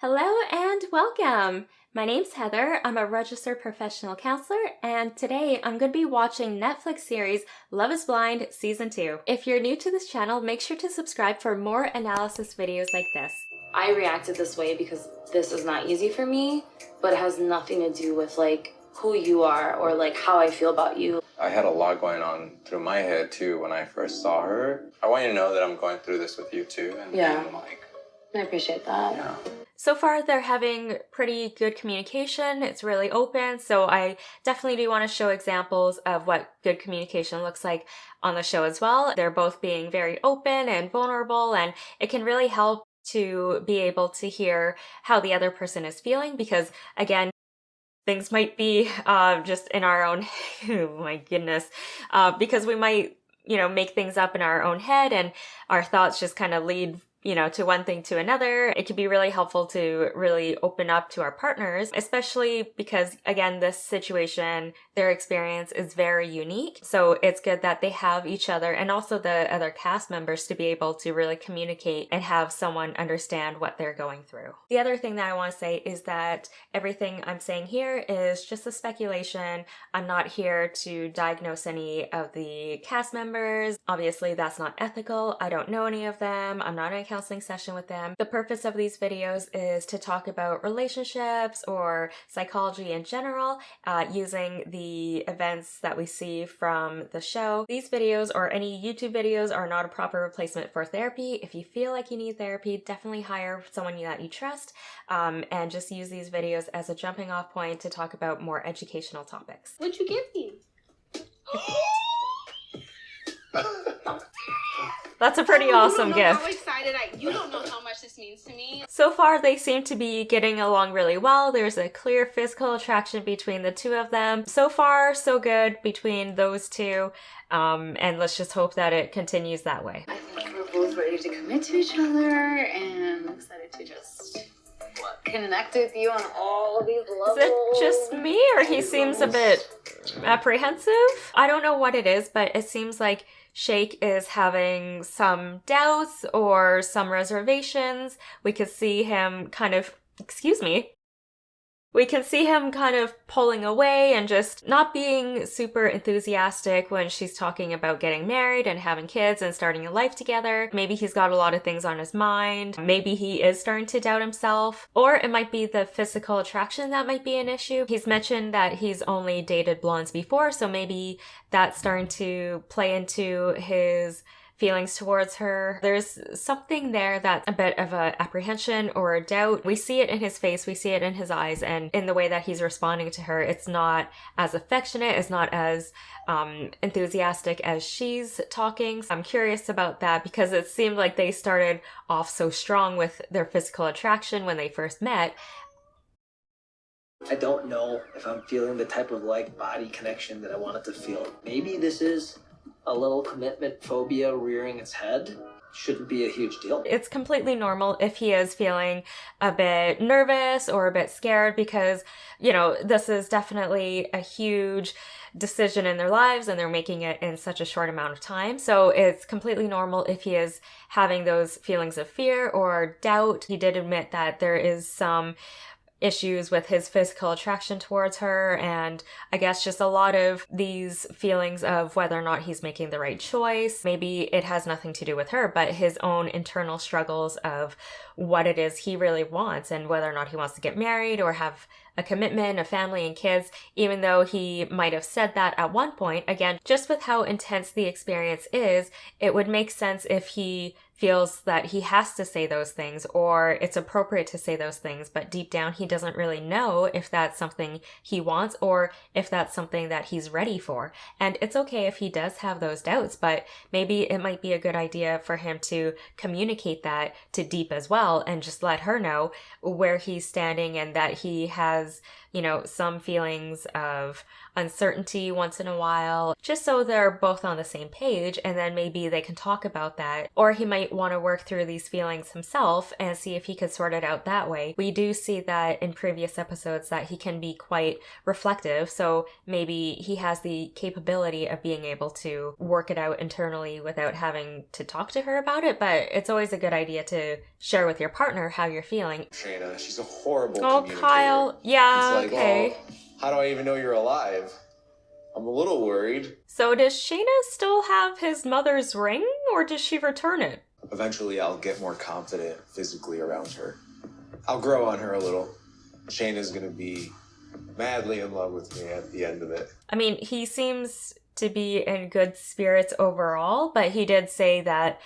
Hello and welcome! My name's Heather, I'm a Registered Professional Counselor, and today I'm going to be watching Netflix series Love is Blind Season 2. If you're new to this channel, make sure to subscribe for more analysis videos like this. I reacted this way because this is not easy for me, but it has nothing to do with like who you are or like how I feel about you. I had a lot going on through my head too when I first saw her. I want you to know that I'm going through this with you too. And I appreciate that. Yeah. So far, they're having pretty good communication. It's really open, so I definitely do want to show examples of what good communication looks like on the show as well. They're both being very open and vulnerable, and it can really help to be able to hear how the other person is feeling because, again, things might be just in our own, oh my goodness, because we might, make things up in our own head and our thoughts just kind of lead to one thing to another. It can be really helpful to really open up to our partners, especially because, again, this situation, their experience is very unique. So it's good that they have each other and also the other cast members to be able to really communicate and have someone understand what they're going through. The other thing that I want to say is that everything I'm saying here is just a speculation. I'm not here to diagnose any of the cast members. Obviously, that's not ethical. I don't know any of them. I'm not in a counseling session with them. The purpose of these videos is to talk about relationships or psychology in general, using the events that we see from the show. These videos or any YouTube videos are not a proper replacement for therapy. If you feel like you need therapy, definitely hire someone that you trust, and just use these videos as a jumping off point to talk about more educational topics. What'd you give me? That's a pretty awesome gift. How excited you don't know how much this means to me. So far, they seem to be getting along really well. There's a clear physical attraction between the two of them. So far, so good between those two. And let's just hope that it continues that way. I think we're both ready to commit to each other and excited to just connect with you on all of these levels. Is it just me or he seems a bit apprehensive? I don't know what it is, but it seems like Shake is having some doubts or some reservations. We could see him we can see him kind of pulling away and just not being super enthusiastic when she's talking about getting married and having kids and starting a life together. Maybe he's got a lot of things on his mind. Maybe he is starting to doubt himself. Or it might be the physical attraction that might be an issue. He's mentioned that he's only dated blondes before, so maybe that's starting to play into his feelings towards her. There's something there that's a bit of a apprehension or a doubt. We see it in his face, we see it in his eyes, and in the way that he's responding to her. It's not as affectionate, it's not as enthusiastic as she's talking. So I'm curious about that because it seemed like they started off so strong with their physical attraction when they first met. I don't know if I'm feeling the type of body connection that I wanted to feel. Maybe this is a little commitment phobia rearing its head. Shouldn't be a huge deal. It's completely normal if he is feeling a bit nervous or a bit scared because, this is definitely a huge decision in their lives and they're making it in such a short amount of time. So it's completely normal if he is having those feelings of fear or doubt. He did admit that there is some issues with his physical attraction towards her, and I guess just a lot of these feelings of whether or not he's making the right choice. Maybe it has nothing to do with her, but his own internal struggles of what it is he really wants and whether or not he wants to get married or have a commitment, a family and kids, even though he might have said that at one point. Again, just with how intense the experience is, it would make sense if he feels that he has to say those things or it's appropriate to say those things, but deep down he doesn't really know if that's something he wants or if that's something that he's ready for. And it's okay if he does have those doubts, but maybe it might be a good idea for him to communicate that to Deep as well and just let her know where he's standing and that he has some feelings of uncertainty once in a while, just so they're both on the same page, and then maybe they can talk about that. Or he might want to work through these feelings himself and see if he could sort it out that way. We do see that in previous episodes that he can be quite reflective, so maybe he has the capability of being able to work it out internally without having to talk to her about it, but it's always a good idea to share with your partner how you're feeling. Shayna, she's a horrible communicator. Kyle. Yeah, it's like, okay. well, how do I even know you're alive? I'm a little worried. So does Shayna still have his mother's ring, or does she return it? Eventually, I'll get more confident physically around her. I'll grow on her a little. Shayna's gonna be madly in love with me at the end of it. I mean, he seems to be in good spirits overall, but he did say that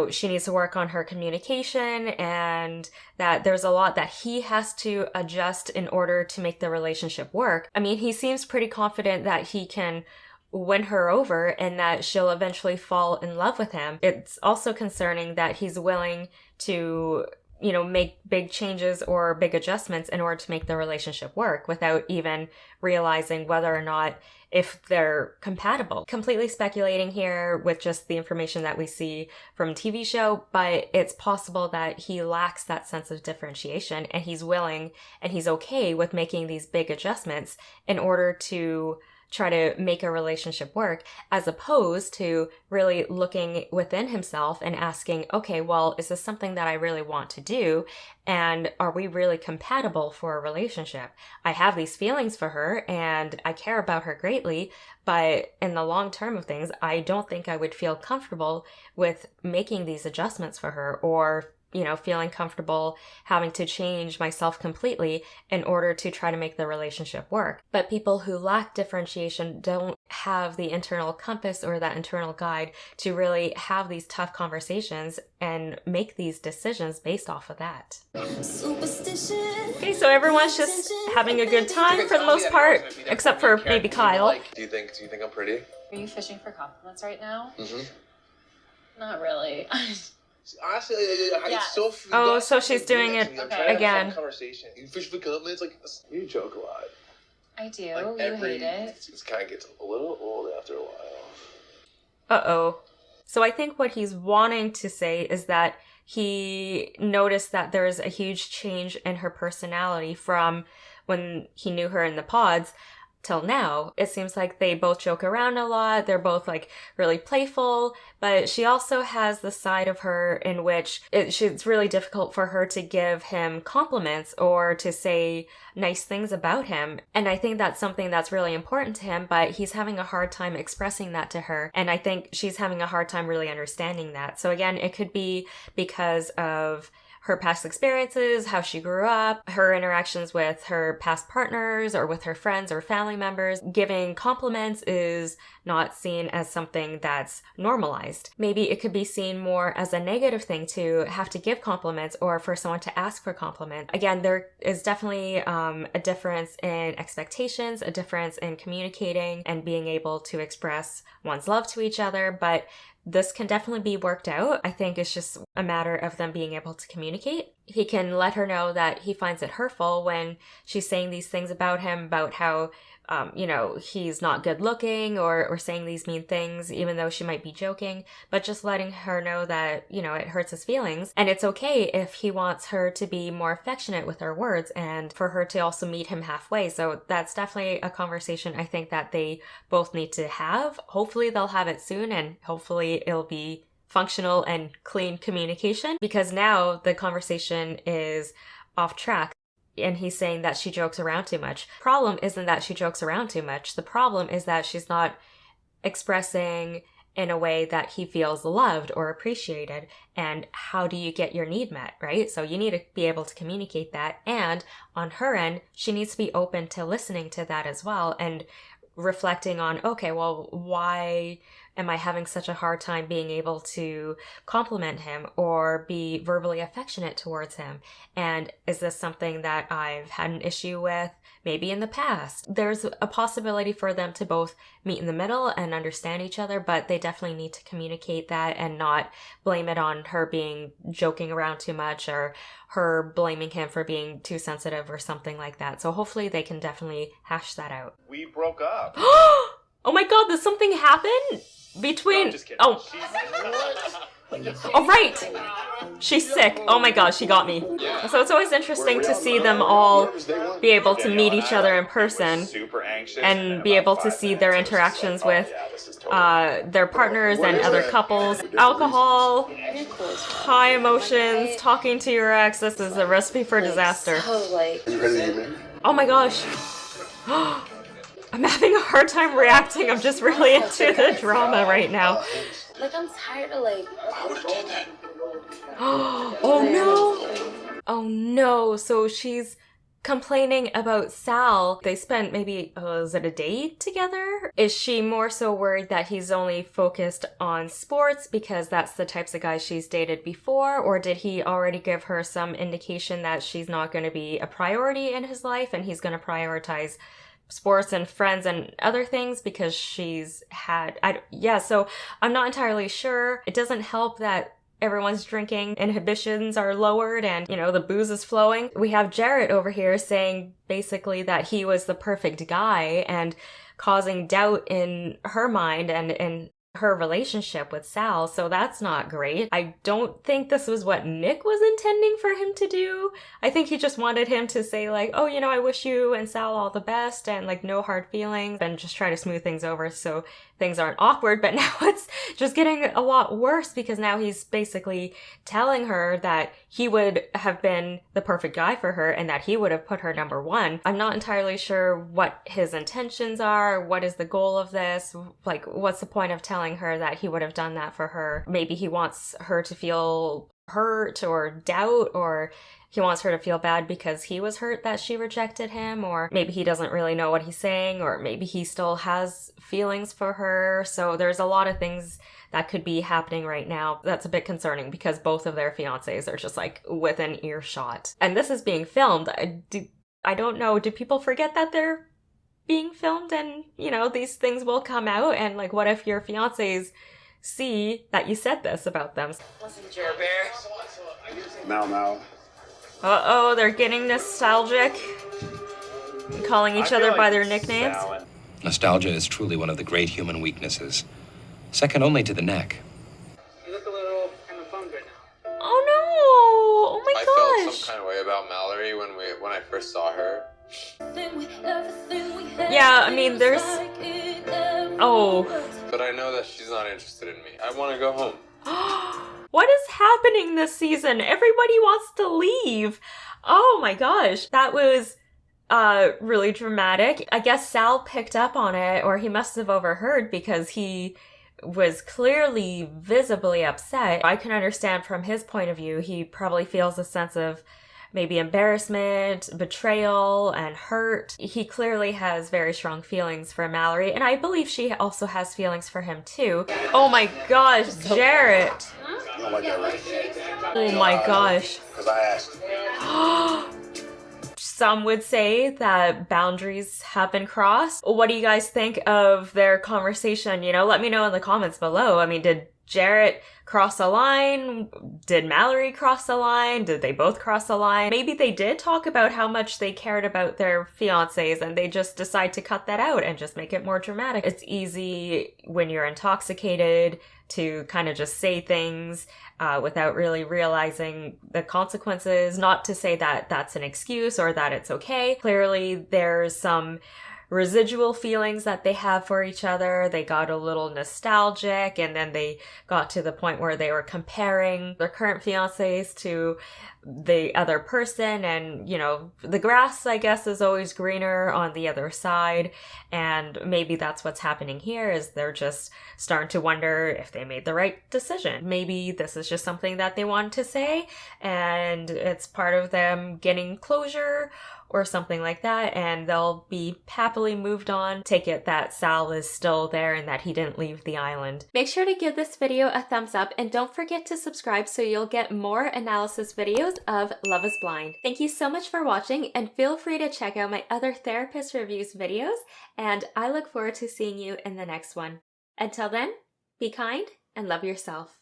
she needs to work on her communication and that there's a lot that he has to adjust in order to make the relationship work. I mean, he seems pretty confident that he can win her over and that she'll eventually fall in love with him. It's also concerning that he's willing to make big changes or big adjustments in order to make the relationship work without even realizing whether or not if they're compatible. Completely speculating here with just the information that we see from TV show, but it's possible that he lacks that sense of differentiation and he's willing and he's okay with making these big adjustments in order to try to make a relationship work, as opposed to really looking within himself and asking, okay, well, is this something that I really want to do? And are we really compatible for a relationship? I have these feelings for her and I care about her greatly, but in the long term of things, I don't think I would feel comfortable with making these adjustments for her, or feeling comfortable having to change myself completely in order to try to make the relationship work. But people who lack differentiation don't have the internal compass or that internal guide to really have these tough conversations and make these decisions based off of that. Okay, so everyone's just having a good time for the most part, except for maybe Kyle. Do you think I'm pretty? Are you fishing for compliments right now? Mm-hmm. Not really. Honestly, Yeah. it's so. Oh, so she's doing it again. Conversation. You fish for compliments, you joke a lot. I do. Like You hate it. It kind of gets a little old after a while. Uh-oh. So I think what he's wanting to say is that he noticed that there's a huge change in her personality from when he knew her in the pods till now. It seems like they both joke around a lot. They're both really playful, but she also has the side of her in which it's really difficult for her to give him compliments or to say nice things about him. And I think that's something that's really important to him, but he's having a hard time expressing that to her. And I think she's having a hard time really understanding that. So again, it could be because of her past experiences, how she grew up, her interactions with her past partners or with her friends or family members. Giving compliments is not seen as something that's normalized. Maybe it could be seen more as a negative thing to have to give compliments or for someone to ask for compliments. Again, there is definitely a difference in expectations, a difference in communicating and being able to express one's love to each other, but this can definitely be worked out. I think it's just a matter of them being able to communicate. He can let her know that he finds it hurtful when she's saying these things about him, about how, he's not good looking or saying these mean things, even though she might be joking, but just letting her know that, it hurts his feelings. And it's okay if he wants her to be more affectionate with her words and for her to also meet him halfway. So that's definitely a conversation I think that they both need to have. Hopefully they'll have it soon, and hopefully it'll be functional and clean communication, because now the conversation is off track. And he's saying that she jokes around too much. Problem isn't that she jokes around too much. The problem is that she's not expressing in a way that he feels loved or appreciated. And how do you get your need met, right? So you need to be able to communicate that. And on her end, she needs to be open to listening to that as well and reflecting on, okay, well, why am I having such a hard time being able to compliment him or be verbally affectionate towards him? And is this something that I've had an issue with maybe in the past? There's a possibility for them to both meet in the middle and understand each other, but they definitely need to communicate that and not blame it on her being joking around too much or her blaming him for being too sensitive or something like that. So hopefully they can definitely hash that out. We broke up. Oh my god, did something happen between... No, I'm just kidding. Oh. Oh, right. She's sick. Oh my god, she got me. So it's always interesting to see them all be able to meet each other in person and be able to see their interactions with their partners and other couples. Alcohol, high emotions, talking to your ex. This is a recipe for disaster. Oh my gosh. I'm having a hard time reacting. I'm just really into the drama right now. Like, I'm tired of, like... I would have done that. Oh no! Oh no, so she's complaining about Sal. They spent maybe, is it a date together? Is she more so worried that he's only focused on sports because that's the types of guys she's dated before? Or did he already give her some indication that she's not going to be a priority in his life and he's going to prioritize sports and friends and other things because she's had... so I'm not entirely sure. It doesn't help that everyone's drinking inhibitions are lowered and, the booze is flowing. We have Jarrett over here saying basically that he was the perfect guy and causing doubt in her mind and in her relationship with Sal, so that's not great. I don't think this was what Nick was intending for him to do. I think he just wanted him to say like, oh, I wish you and Sal all the best and like no hard feelings and just try to smooth things over so things aren't awkward. But now it's just getting a lot worse because now he's basically telling her that he would have been the perfect guy for her and that he would have put her number one. I'm not entirely sure what his intentions are. What is the goal of this? Like, what's the point of telling her that he would have done that for her? Maybe he wants her to feel hurt or doubt, or he wants her to feel bad because he was hurt that she rejected him, or maybe he doesn't really know what he's saying, or maybe he still has feelings for her. So there's a lot of things that could be happening right now. That's a bit concerning because both of their fiancés are just like within earshot. And this is being filmed. I don't know. Do people forget that they're being filmed and, these things will come out? And like, what if your fiancés see that you said this about them? Listen, Jer Bear. Now. Uh-oh, they're getting nostalgic. Calling each other by their nicknames. Nostalgia is truly one of the great human weaknesses, second only to the neck. You look a little kind of bummed right now. Oh no! Oh my I gosh! felt some kind of way about Mallory when I first saw her. Yeah, I mean, there's... Oh. But I know that she's not interested in me. I want to go home. What is happening this season? Everybody wants to leave. Oh my gosh. That was really dramatic. I guess Sal picked up on it, or he must have overheard because he was clearly visibly upset. I can understand from his point of view, he probably feels a sense of maybe embarrassment, betrayal, and hurt. He clearly has very strong feelings for Mallory, and I believe she also has feelings for him too. Oh my gosh, Jarrett! You don't like that, right? Oh my gosh. Because I asked. Some would say that boundaries have been crossed. What do you guys think of their conversation? Let me know in the comments below. I mean, did Jarrett cross a line? Did Mallory cross a line? Did they both cross a line? Maybe they did talk about how much they cared about their fiancés and they just decide to cut that out and just make it more dramatic. It's easy when you're intoxicated to kind of just say things without really realizing the consequences. Not to say that that's an excuse or that it's okay. Clearly, there's some residual feelings that they have for each other. They got a little nostalgic, and then they got to the point where they were comparing their current fiancés to the other person, and you know, the grass, I guess, is always greener on the other side. And maybe that's what's happening here, is they're just starting to wonder if they made the right decision. Maybe this is just something that they want to say and it's part of them getting closure or something like that, and they'll be happily moved on. Take it that Sal is still there and that he didn't leave the island. Make sure to give this video a thumbs up and don't forget to subscribe so you'll get more analysis videos of Love is Blind. Thank you so much for watching, and feel free to check out my other therapist reviews videos, and I look forward to seeing you in the next one. Until then, be kind and love yourself.